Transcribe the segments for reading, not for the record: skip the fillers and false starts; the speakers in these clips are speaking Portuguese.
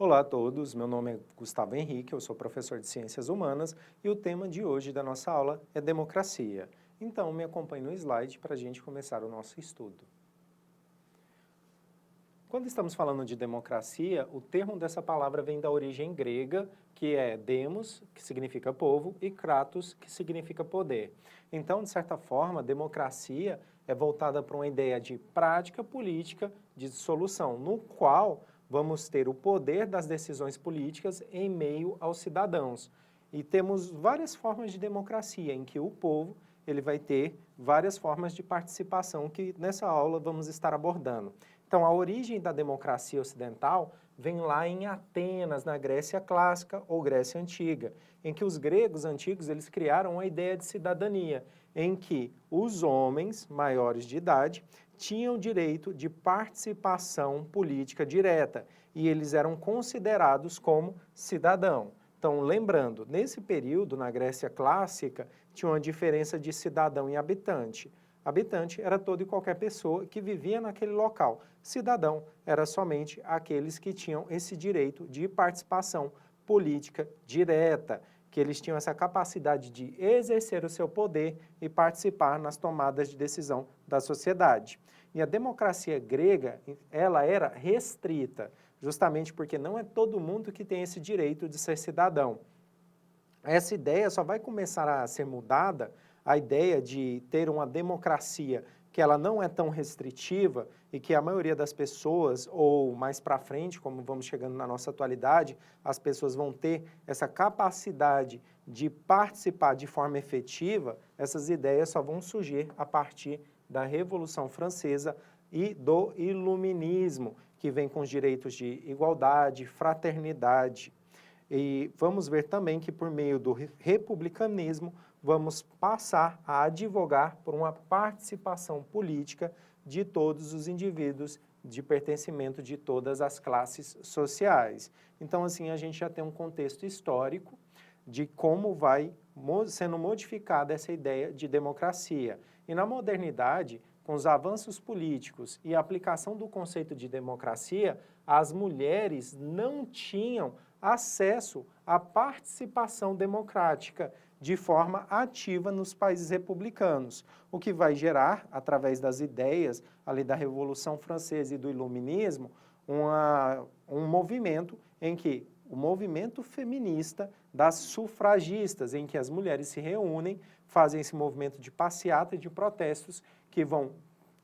Olá a todos, meu nome é Gustavo Henrique, eu sou professor de Ciências Humanas e o tema de hoje da nossa aula é democracia. Então, me acompanhe no slide para a gente começar o nosso estudo. Quando estamos falando de democracia, o termo dessa palavra vem da origem grega, que é demos, que significa povo, e kratos, que significa poder. Então, de certa forma, a democracia é voltada para uma ideia de prática política de solução, no qual vamos ter o poder das decisões políticas em meio aos cidadãos. E temos várias formas de democracia, em que o povo ele vai ter várias formas de participação que nessa aula vamos estar abordando. Então, a origem da democracia ocidental vem lá em Atenas, na Grécia clássica ou Grécia antiga, em que os gregos antigos eles criaram a ideia de cidadania, em que os homens maiores de idade tinham direito de participação política direta e eles eram considerados como cidadão. Então, lembrando, nesse período, na Grécia clássica, tinha uma diferença de cidadão e habitante. Habitante era toda e qualquer pessoa que vivia naquele local. Cidadão era somente aqueles que tinham esse direito de participação política direta, que eles tinham essa capacidade de exercer o seu poder e participar nas tomadas de decisão da sociedade. E a democracia grega, ela era restrita, justamente porque não é todo mundo que tem esse direito de ser cidadão. Essa ideia só vai começar a ser mudada, a ideia de ter uma democracia que ela não é tão restritiva e que a maioria das pessoas, ou mais para frente, como vamos chegando na nossa atualidade, as pessoas vão ter essa capacidade de participar de forma efetiva, essas ideias só vão surgir a partir da Revolução Francesa e do Iluminismo, que vem com os direitos de igualdade, fraternidade. E vamos ver também que por meio do republicanismo vamos passar a advogar por uma participação política de todos os indivíduos de pertencimento de todas as classes sociais. Então, assim, a gente já tem um contexto histórico de como vai sendo modificada essa ideia de democracia. E na modernidade, com os avanços políticos e a aplicação do conceito de democracia, as mulheres não tinham acesso à participação democrática de forma ativa nos países republicanos, o que vai gerar, através das ideias ali da Revolução Francesa e do Iluminismo, um movimento em que o movimento feminista das sufragistas, em que as mulheres se reúnem, fazem esse movimento de passeata e de protestos que vão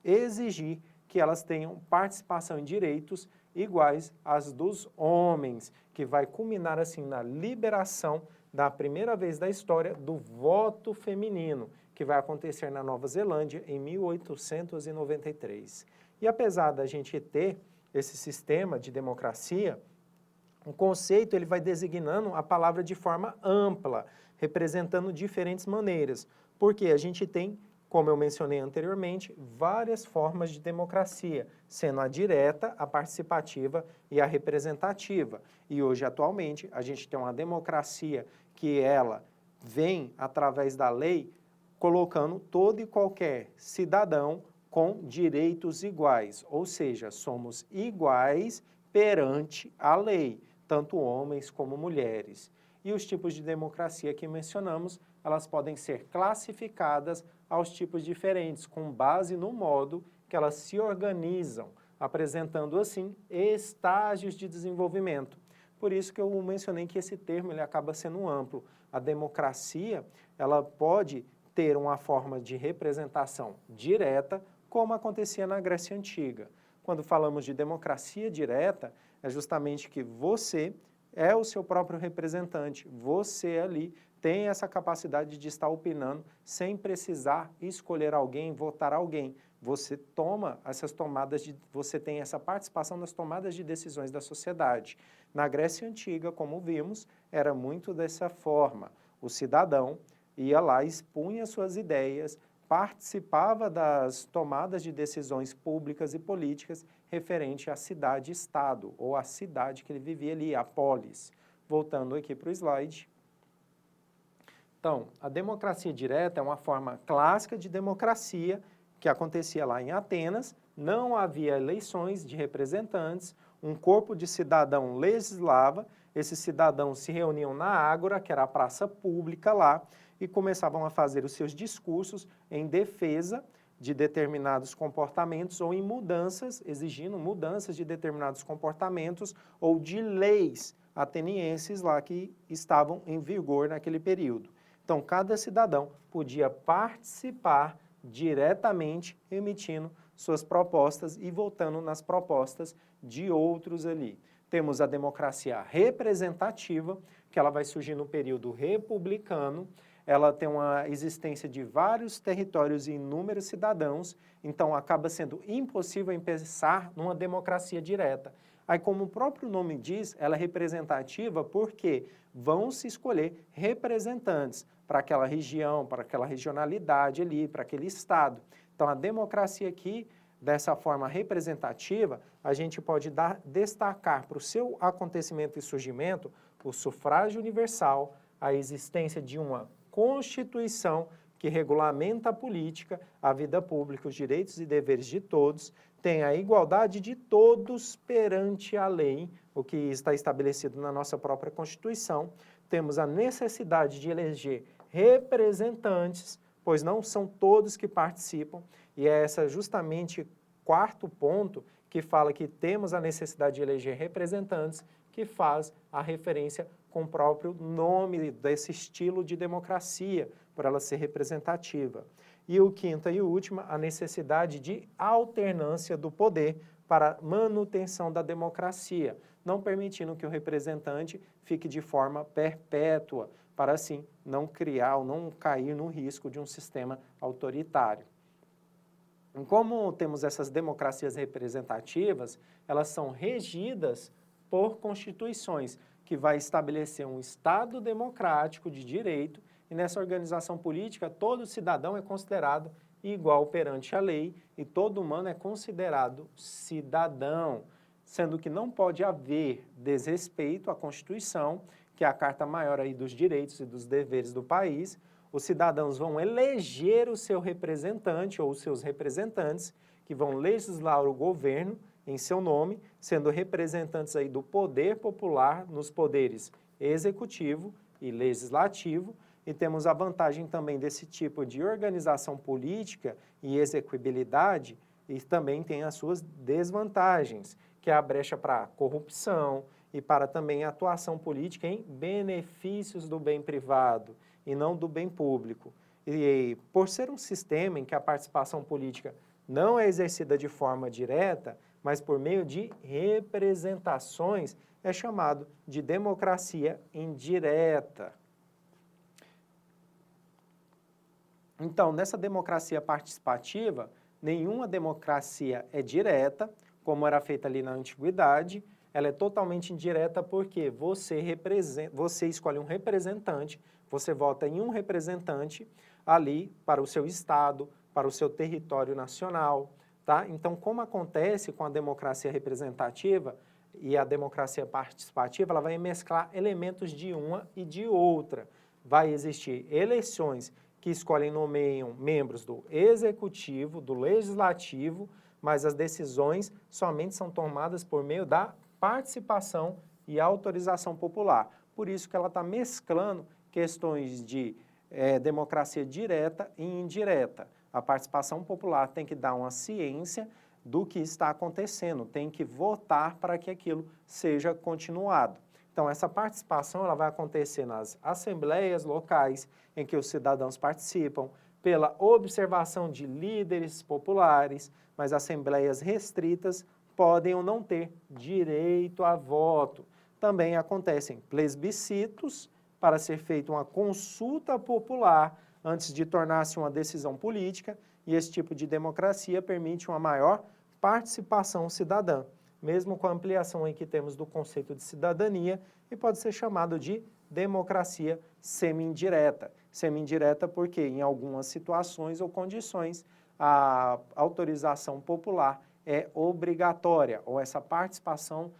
exigir que elas tenham participação em direitos iguais às dos homens, que vai culminar assim na liberação da primeira vez da história do voto feminino, que vai acontecer na Nova Zelândia em 1893. E apesar da gente ter esse sistema de democracia, o conceito ele vai designando a palavra de forma ampla, representando diferentes maneiras, porque a gente tem, como eu mencionei anteriormente, várias formas de democracia, sendo a direta, a participativa e a representativa. E hoje, atualmente, a gente tem uma democracia que ela vem, através da lei, colocando todo e qualquer cidadão com direitos iguais, ou seja, somos iguais perante a lei, tanto homens como mulheres. E os tipos de democracia que mencionamos, elas podem ser classificadas aos tipos diferentes, com base no modo que elas se organizam, apresentando assim estágios de desenvolvimento. Por isso que eu mencionei que esse termo ele acaba sendo amplo. A democracia, ela pode ter uma forma de representação direta, como acontecia na Grécia Antiga. Quando falamos de democracia direta, é justamente que você é o seu próprio representante, você ali tem essa capacidade de estar opinando sem precisar escolher alguém, votar alguém. Você toma essas tomadas você tem essa participação nas tomadas de decisões da sociedade. Na Grécia Antiga, como vimos, era muito dessa forma. O cidadão ia lá, expunha suas ideias, participava das tomadas de decisões públicas e políticas referente à cidade-estado, ou à cidade que ele vivia ali, a polis. Voltando aqui para o slide. Então, a democracia direta é uma forma clássica de democracia que acontecia lá em Atenas, não havia eleições de representantes, um corpo de cidadão legislava, esses cidadãos se reuniam na Ágora, que era a praça pública lá, e começavam a fazer os seus discursos em defesa de determinados comportamentos ou em mudanças, exigindo mudanças de determinados comportamentos ou de leis atenienses lá que estavam em vigor naquele período. Então, cada cidadão podia participar diretamente, emitindo suas propostas e votando nas propostas de outros ali. Temos a democracia representativa, que ela vai surgir no período republicano. Ela tem uma existência de vários territórios e inúmeros cidadãos, então acaba sendo impossível pensar numa democracia direta. Aí, como o próprio nome diz, ela é representativa porque vão se escolher representantes para aquela região, para aquela regionalidade ali, para aquele estado. Então, a democracia aqui, dessa forma representativa, a gente pode destacar para o seu acontecimento e surgimento o sufrágio universal, a existência de uma Constituição que regulamenta a política, a vida pública, os direitos e deveres de todos, tem a igualdade de todos perante a lei, o que está estabelecido na nossa própria Constituição. Temos a necessidade de eleger representantes, pois não são todos que participam, e é essa justamente quarto ponto que fala que temos a necessidade de eleger representantes, que faz a referência com o próprio nome desse estilo de democracia, por ela ser representativa. E o quinto e o último, a necessidade de alternância do poder para manutenção da democracia, não permitindo que o representante fique de forma perpétua, para assim não criar ou não cair no risco de um sistema autoritário. Como temos essas democracias representativas, elas são regidas por constituições, que vai estabelecer um Estado democrático de direito, e nessa organização política todo cidadão é considerado igual perante a lei e todo humano é considerado cidadão, sendo que não pode haver desrespeito à Constituição, que é a carta maior aí dos direitos e dos deveres do país. Os cidadãos vão eleger o seu representante ou os seus representantes, que vão legislar o governo em seu nome, sendo representantes aí do poder popular nos poderes executivo e legislativo, e temos a vantagem também desse tipo de organização política e execuibilidade, e também tem as suas desvantagens, que é a brecha para corrupção e para também a atuação política em benefícios do bem privado e não do bem público. E por ser um sistema em que a participação política não é exercida de forma direta, mas por meio de representações, é chamado de democracia indireta. Então, nessa democracia participativa, nenhuma democracia é direta, como era feita ali na antiguidade, ela é totalmente indireta porque você escolhe um representante, você vota em um representante ali para o seu estado, para o seu território nacional, tá? Então, como acontece com a democracia representativa e a democracia participativa, ela vai mesclar elementos de uma e de outra. Vai existir eleições que escolhem e nomeiam membros do executivo, do legislativo, mas as decisões somente são tomadas por meio da participação e autorização popular. Por isso que ela está mesclando questões de democracia direta e indireta. A participação popular tem que dar uma ciência do que está acontecendo, tem que votar para que aquilo seja continuado. Então, essa participação ela vai acontecer nas assembleias locais, em que os cidadãos participam, pela observação de líderes populares, mas assembleias restritas podem ou não ter direito a voto. Também acontecem plebiscitos para ser feita uma consulta popular antes de tornar-se uma decisão política, e esse tipo de democracia permite uma maior participação cidadã, mesmo com a ampliação em que temos do conceito de cidadania, e pode ser chamado de democracia semi-indireta. Semi-indireta porque, em algumas situações ou condições, a autorização popular é obrigatória, ou essa participação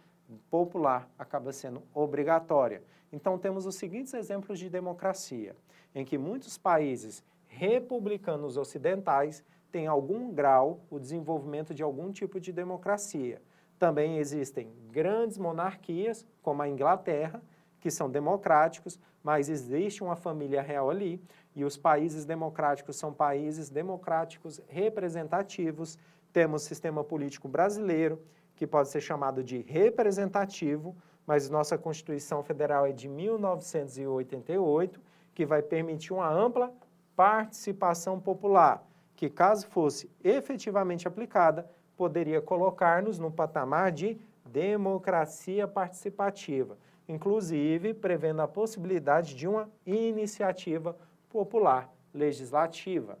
popular acaba sendo obrigatória. Então, temos os seguintes exemplos de democracia, em que muitos países republicanos ocidentais têm algum grau o desenvolvimento de algum tipo de democracia. Também existem grandes monarquias, como a Inglaterra, que são democráticos, mas existe uma família real ali, e os países democráticos são países democráticos representativos. Temos o sistema político brasileiro, que pode ser chamado de representativo, mas nossa Constituição Federal é de 1988, que vai permitir uma ampla participação popular, que caso fosse efetivamente aplicada, poderia colocar-nos no patamar de democracia participativa, inclusive prevendo a possibilidade de uma iniciativa popular legislativa.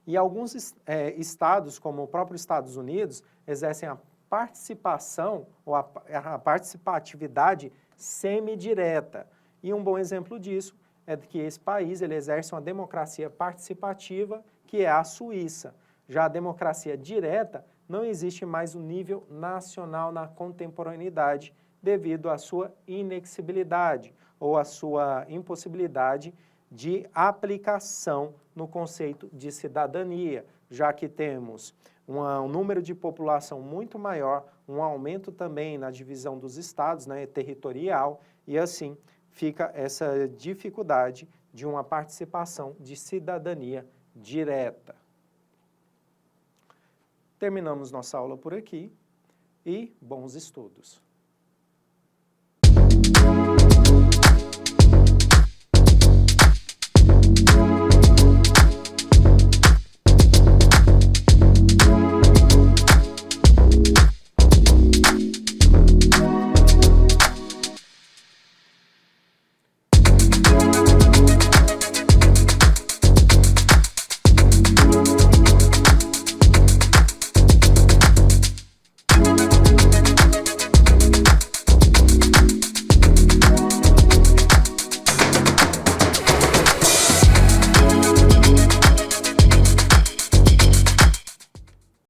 E alguns estados, como o próprio Estados Unidos, exercem a participação ou a participatividade semidireta. E um bom exemplo disso é que esse país ele exerce uma democracia participativa, que é a Suíça. Já a democracia direta não existe mais no nível nacional na contemporaneidade, devido à sua inexigibilidade ou à sua impossibilidade de aplicação no conceito de cidadania, já que temos um número de população muito maior, um aumento também na divisão dos estados, né, territorial, e assim fica essa dificuldade de uma participação de cidadania direta. Terminamos nossa aula por aqui e bons estudos.